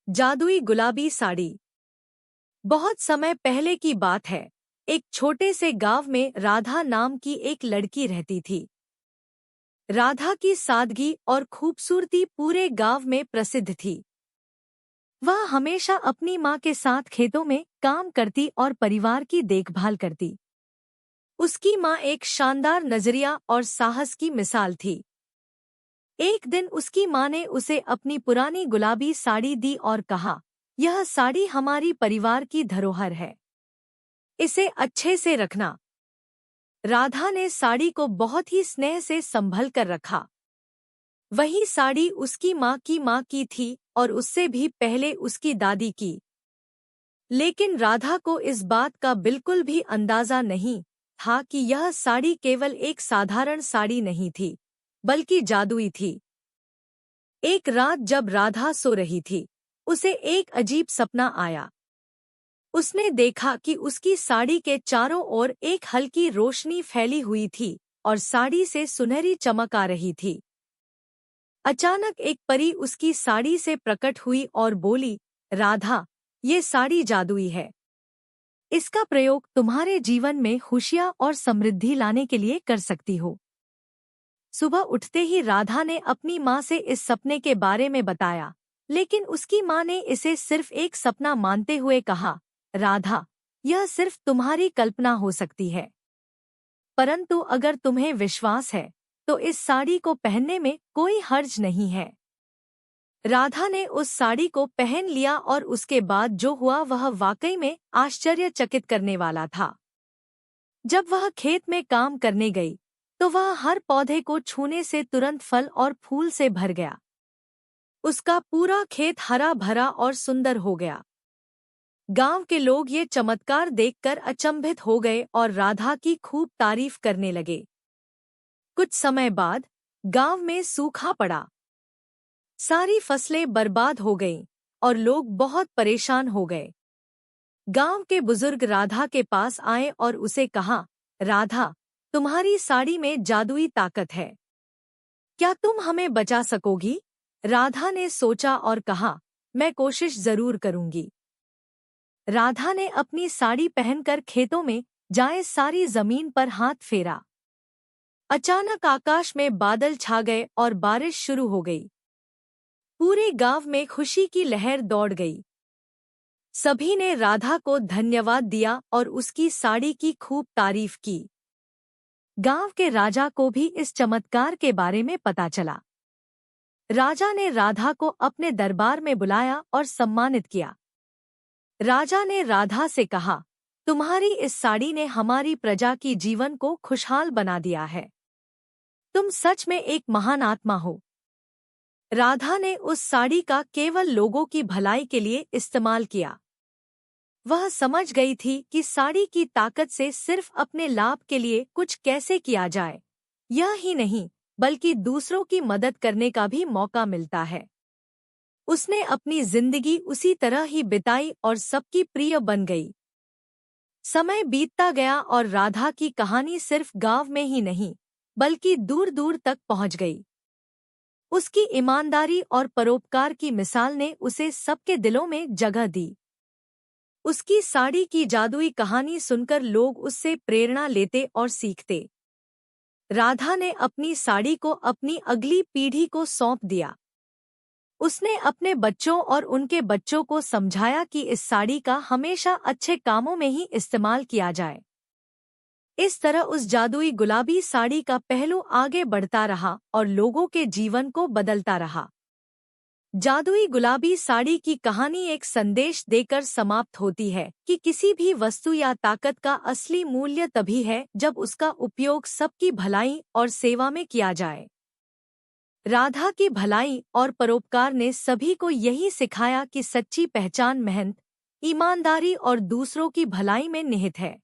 जादुई गुलाबी साड़ी। बहुत समय पहले की बात है। एक छोटे से गांव में राधा नाम की एक लड़की रहती थी। राधा की सादगी और खूबसूरती पूरे गांव में प्रसिद्ध थी। वह हमेशा अपनी माँ के साथ खेतों में काम करती और परिवार की देखभाल करती। उसकी माँ एक शानदार नजरिया और साहस की मिसाल थी। एक दिन उसकी माँ ने उसे अपनी पुरानी गुलाबी साड़ी दी और कहा, यह साड़ी हमारी परिवार की धरोहर है। इसे अच्छे से रखना। राधा ने साड़ी को बहुत ही स्नेह से संभल कर रखा। वही साड़ी उसकी माँ की थी और उससे भी पहले उसकी दादी की। लेकिन राधा को इस बात का बिल्कुल भी अंदाजा नहीं था कि यह साड़ी केवल एक साधारण साड़ी नहीं थी, बल्कि जादुई थी। एक रात जब राधा सो रही थी, उसे एक अजीब सपना आया। उसने देखा कि उसकी साड़ी के चारों ओर एक हल्की रोशनी फैली हुई थी और साड़ी से सुनहरी चमक आ रही थी। अचानक एक परी उसकी साड़ी से प्रकट हुई और बोली, राधा, ये साड़ी जादुई है। इसका प्रयोग तुम्हारे जीवन में खुशियाँ और समृद्धि लाने के लिए कर सकती हो। सुबह उठते ही राधा ने अपनी माँ से इस सपने के बारे में बताया, लेकिन उसकी माँ ने इसे सिर्फ एक सपना मानते हुए कहा, राधा, यह सिर्फ तुम्हारी कल्पना हो सकती है। परंतु अगर तुम्हें विश्वास है, तो इस साड़ी को पहनने में कोई हर्ज नहीं है। राधा ने उस साड़ी को पहन लिया और उसके बाद जो हुआ वह वाकई में आश्चर्यचकित करने वाला था। जब वह खेत में काम करने गई, तो वह हर पौधे को छूने से तुरंत फल और फूल से भर गया। उसका पूरा खेत हरा भरा और सुंदर हो गया। गांव के लोग ये चमत्कार देखकर अचंभित हो गए और राधा की खूब तारीफ करने लगे। कुछ समय बाद गांव में सूखा पड़ा। सारी फसलें बर्बाद हो गईं और लोग बहुत परेशान हो गए। गांव के बुजुर्ग राधा के पास आए और उसे कहा, राधा, तुम्हारी साड़ी में जादुई ताकत है। क्या तुम हमें बचा सकोगी? राधा ने सोचा और कहा, मैं कोशिश जरूर करूंगी। राधा ने अपनी साड़ी पहनकर खेतों में जाए सारी जमीन पर हाथ फेरा। अचानक आकाश में बादल छा गए और बारिश शुरू हो गई। पूरे गांव में खुशी की लहर दौड़ गई। सभी ने राधा को धन्यवाद दिया और उसकी साड़ी की खूब तारीफ की। गांव के राजा को भी इस चमत्कार के बारे में पता चला। राजा ने राधा को अपने दरबार में बुलाया और सम्मानित किया। राजा ने राधा से कहा, तुम्हारी इस साड़ी ने हमारी प्रजा की जीवन को खुशहाल बना दिया है। तुम सच में एक महान आत्मा हो। राधा ने उस साड़ी का केवल लोगों की भलाई के लिए इस्तेमाल किया। वह समझ गई थी कि साड़ी की ताकत से सिर्फ अपने लाभ के लिए कुछ कैसे किया जाए, यह ही नहीं बल्कि दूसरों की मदद करने का भी मौका मिलता है। उसने अपनी जिंदगी उसी तरह ही बिताई और सबकी प्रिय बन गई। समय बीतता गया और राधा की कहानी सिर्फ गांव में ही नहीं बल्कि दूर दूर तक पहुंच गई। उसकी ईमानदारी और परोपकार की मिसाल ने उसे सबके दिलों में जगह दी। उसकी साड़ी की जादुई कहानी सुनकर लोग उससे प्रेरणा लेते और सीखते। राधा ने अपनी साड़ी को अपनी अगली पीढ़ी को सौंप दिया। उसने अपने बच्चों और उनके बच्चों को समझाया कि इस साड़ी का हमेशा अच्छे कामों में ही इस्तेमाल किया जाए। इस तरह उस जादुई गुलाबी साड़ी का पहलू आगे बढ़ता रहा और लोगों के जीवन को बदलता रहा। जादुई गुलाबी साड़ी की कहानी एक संदेश देकर समाप्त होती है कि किसी भी वस्तु या ताकत का असली मूल्य तभी है जब उसका उपयोग सबकी भलाई और सेवा में किया जाए। राधा की भलाई और परोपकार ने सभी को यही सिखाया कि सच्ची पहचान मेहनत, ईमानदारी और दूसरों की भलाई में निहित है।